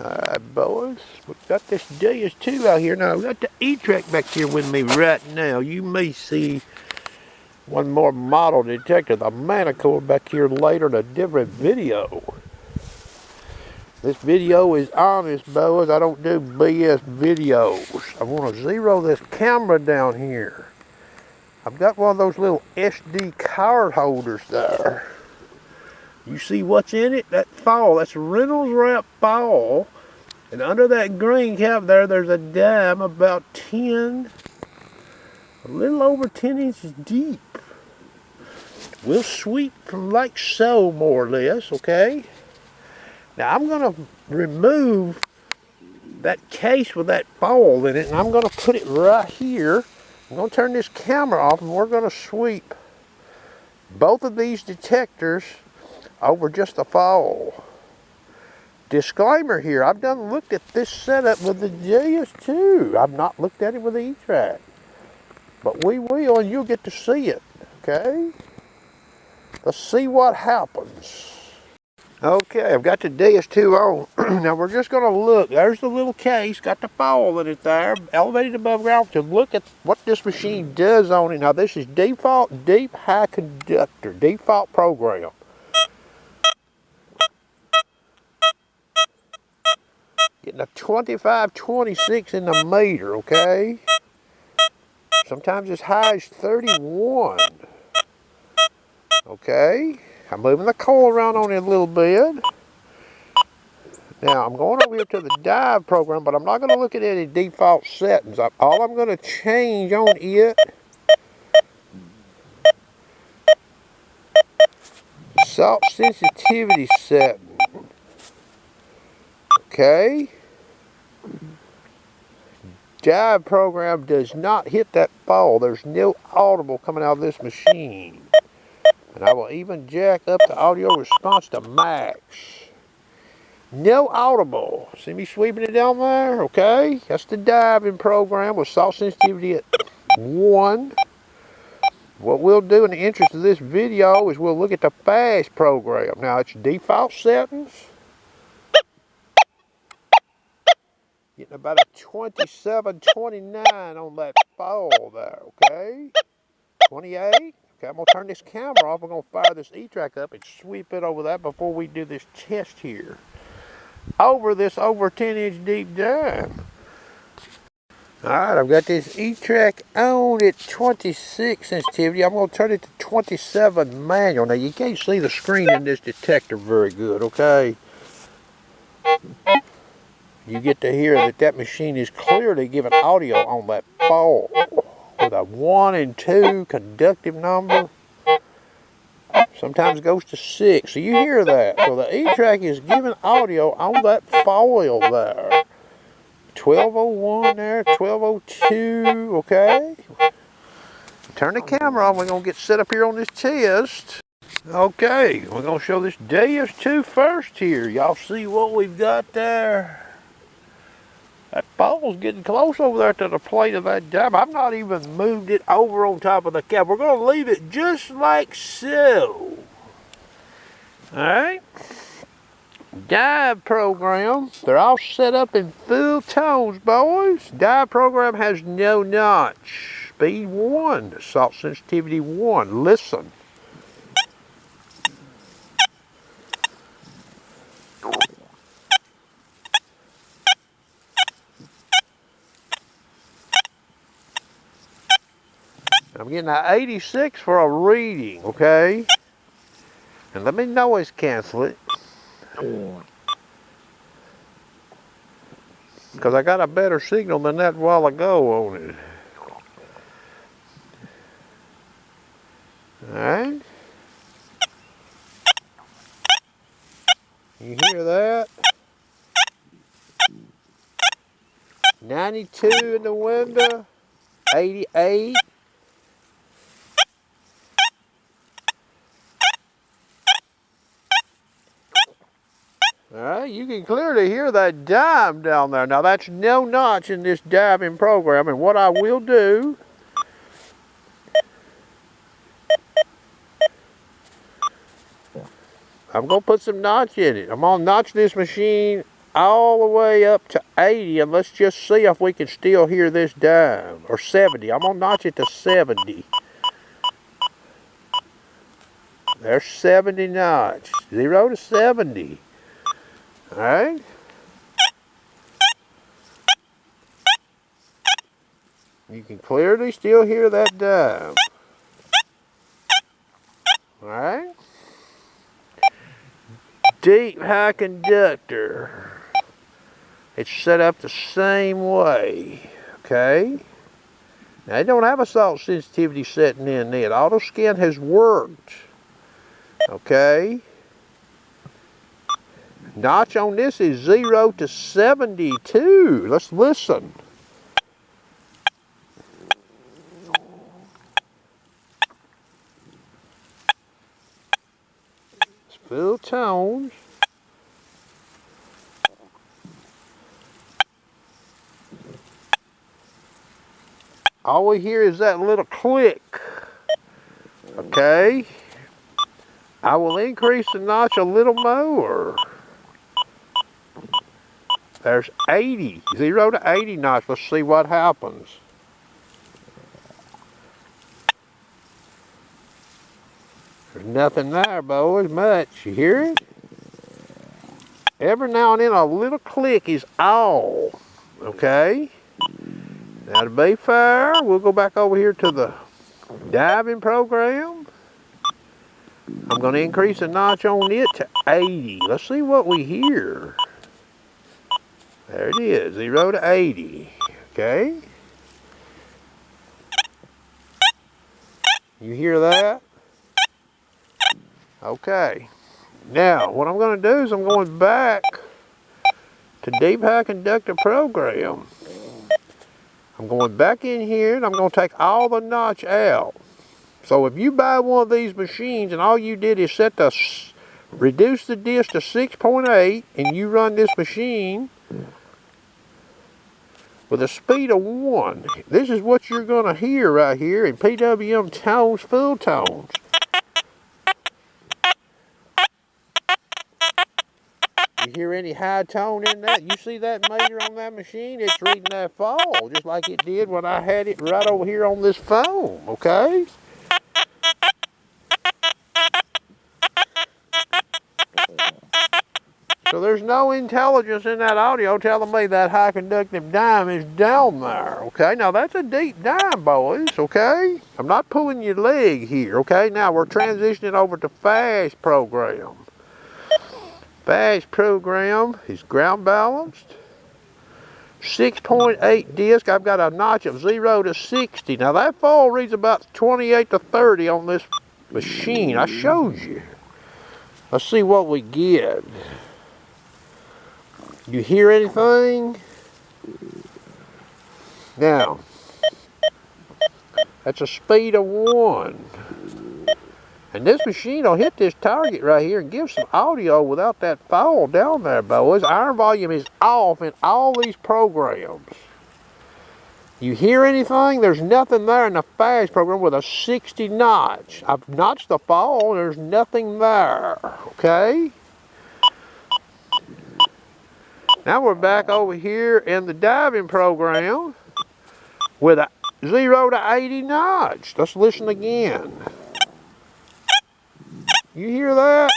Alright, boys, we got this Deus 2 out here. Now, I got the Etrac back here with me right now. You may see one more model detector, the Manicore, back here later in a different video. This video is honest, boys. I don't do BS videos. I want to zero this camera down here. I've got one of those little SD card holders there. You see what's in it? That foil, that's Reynolds wrap foil. And under that green cap there, there's a dime about a little over 10 inches deep. We'll sweep from like so, more or less, okay? Now I'm gonna remove that case with that foil in it, and I'm gonna put it right here. I'm gonna turn this camera off, and we're gonna sweep both of these detectors over just the foil. Disclaimer here, I've done looked at this setup with the Deus 2. I've not looked at it with the Etrac. But we will, and you'll get to see it, okay? Let's see what happens. Okay, I've got the Deus 2 on. Now we're just gonna look. There's the little case, got the foil in it there, elevated above ground, to look at what this machine does on it. Now this is default deep high conductor, default program. Getting a 25-26 in the meter, okay? Sometimes as high as 31. Okay? I'm moving the coil around on it a little bit. Now, I'm going over here to the dive program, but I'm not going to look at any default settings. All I'm going to change on it, salt sensitivity setting. Okay? Dive program does not hit that fall. There's no audible coming out of this machine. And I will even jack up the audio response to max. No audible. See me sweeping it down there? Okay. That's the diving program with salt sensitivity at 1. What we'll do in the interest of this video is we'll look at the fast program. Now it's default settings. Getting about a 27-29 on that fall there, okay? 28. Okay, I'm going to turn this camera off. We're going to fire this Etrac up and sweep it over that before we do this test here. Over this over 10-inch deep dime. Alright, I've got this Etrac on at 26 sensitivity. I'm going to turn it to 27 manual. Now, you can't see the screen in this detector very good, okay? You get to hear that that machine is clearly giving audio on that fall with a 1 and 2 conductive number. Sometimes goes to 6. So you hear that. So the Etrac is giving audio on that foil there. 1201 there, 1202, okay? Turn the camera on. We're going to get set up here on this test. Okay, we're going to show this Deus 2 first here. Y'all see what we've got there? That ball's getting close over there to the plate of that dime. I've not even moved it over on top of the cap. We're going to leave it just like so. Alright. Dive program. They're all set up in full tones, boys. Dive program has no notch. Speed 1. Salt sensitivity 1. Listen. I'm getting an 86 for a reading, okay? And let me noise cancel it. Because I got a better signal than that a while ago on it. Alright. You hear that? 92 in the window. 88. Alright, you can clearly hear that dime down there. Now that's no notch in this diving program, and what I will do, I'm going to put some notch in it. I'm going to notch this machine all the way up to 80, and let's just see if we can still hear this dime. Or 70. I'm going to notch it to 70. There's 70 notch. 0 to 70. Alright? You can clearly still hear that dime. Alright? Deep high conductor. It's set up the same way. Okay? Now it don't have a salt sensitivity setting in it. Auto scan has worked. Okay? Notch on this is 0 to 72. Let's listen. It's full tones. All we hear is that little click. Okay? I will increase the notch a little more. There's 80. 0 to 80 notch. Let's see what happens. There's nothing there, boys, much. You hear it? Every now and then a little click is all. Okay? Now to be fair, we'll go back over here to the diving program. I'm going to increase the notch on it to 80. Let's see what we hear. There it is, 0 to 80. Okay? You hear that? Okay. Now, what I'm going to do is I'm going back to Deep High Conductor program. I'm going back in here and I'm going to take all the notch out. So if you buy one of these machines and all you did is reduce the disc to 6.8 and you run this machine with a speed of 1, this is what you're going to hear right here in PWM tones, full tones. You hear any high tone in that? You see that meter on that machine? It's reading that fall, just like it did when I had it right over here on this phone, okay? So there's no intelligence in that audio telling me that high conductive dime is down there, okay? Now that's a deep dime, boys, okay? I'm not pulling your leg here, okay? Now we're transitioning over to fast program. Fast program is ground balanced. 6.8 disc. I've got a notch of 0 to 60. Now that fall reads about 28 to 30 on this machine. I showed you. Let's see what we get. You hear anything? Now, that's a speed of 1. And this machine will hit this target right here and give some audio without that fall down there, boys. Iron volume is off in all these programs. You hear anything? There's nothing there in the fast program with a 60 notch. I've notched the fall, there's nothing there, okay? Now we're back over here in the diving program with a 0 to 80 notch. Let's listen again. You hear that?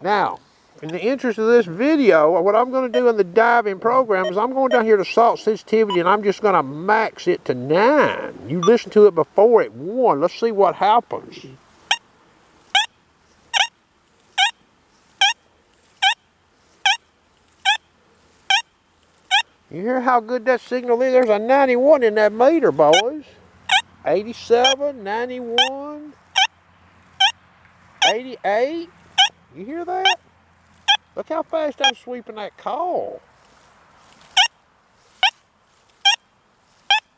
Now, in the interest of this video, what I'm going to do in the diving program is I'm going down here to salt sensitivity and I'm just going to max it to 9. You listened to it before at 1. Let's see what happens. You hear how good that signal is? There's a 91 in that meter, boys. 87, 91. 88. You hear that? Look how fast I'm sweeping that call.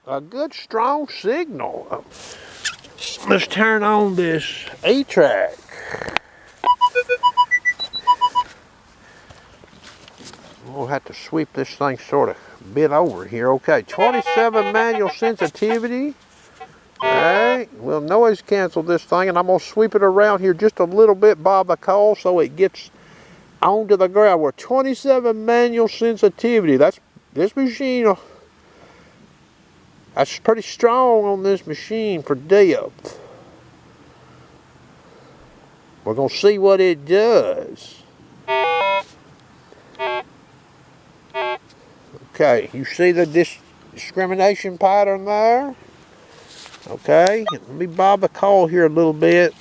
A good strong signal. Let's turn on this Etrac. We'll have to sweep this thing sort of bit over here. Okay, 27 manual sensitivity. Alright, we'll noise cancel this thing and I'm going to sweep it around here just a little bit by the call so it gets onto the ground. We're 27 manual sensitivity. That's this machine. That's pretty strong on this machine for depth. We're going to see what it does. Okay, you see the discrimination pattern there? Okay, let me bob the coil here a little bit.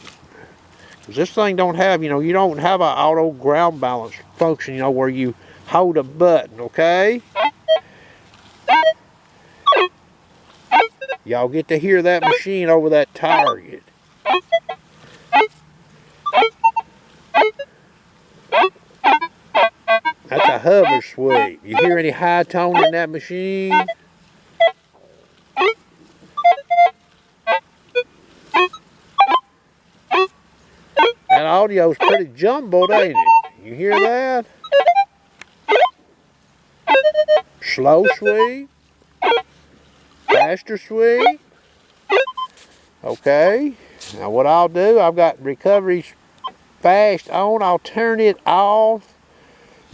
Because this thing don't have, you don't have an auto ground balance function, where you hold a button, okay? Y'all get to hear that machine over that target. That's a hover sweep. You hear any high tone in that machine? That audio's pretty jumbled, ain't it? You hear that? Slow sweep. Faster sweep. Okay. Now what I'll do, I've got recovery fast on. I'll turn it off.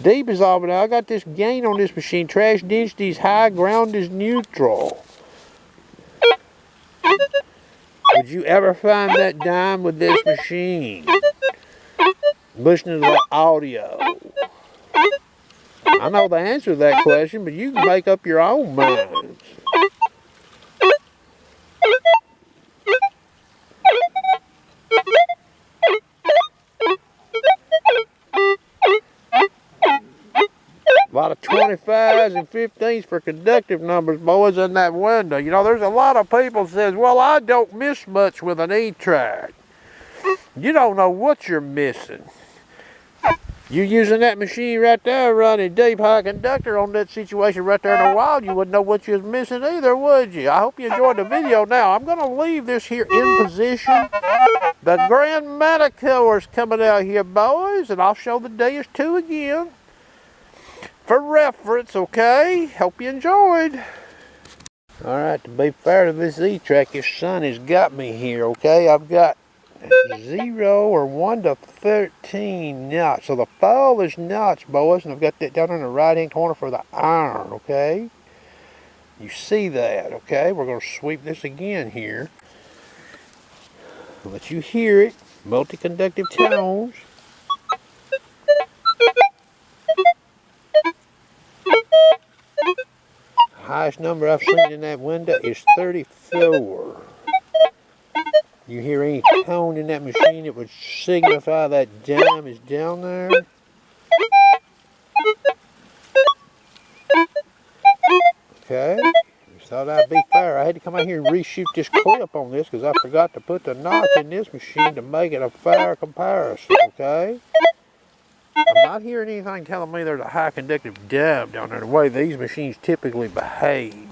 Deep is off, but I got this gain on this machine. Trash density is high, ground is neutral. Would you ever find that dime with this machine? Listening to the audio. I know the answer to that question, but you can make up your own minds. A lot of 25s and 15s for conductive numbers, boys, in that window. There's a lot of people that says, well, I don't miss much with an Etrac. You don't know what you're missing. You using that machine right there, running deep high conductor on that situation right there in the wild, you wouldn't know what you was missing either, would you? I hope you enjoyed the video. Now, I'm going to leave this here in position. The Grand Manicore's coming out here, boys, and I'll show the Deus 2 again for reference, okay? Hope you enjoyed. All right, to be fair to this Etrac, this sun has got me here, okay? I've got 0 or 1 to 13 knots. So the fall is knots, boys, and I've got that down in the right-hand corner for the iron, okay? You see that, okay? We're going to sweep this again here. I'll let you hear it. Multi-conductive tones. Highest number I've seen in that window is 34. You hear any tone in that machine, it would signify that dime is down there. Okay, just thought I'd be fair. I had to come out here and reshoot this clip on this because I forgot to put the notch in this machine to make it a fair comparison, okay? I'm not hearing anything telling me there's a high conductive dime down there the way these machines typically behave.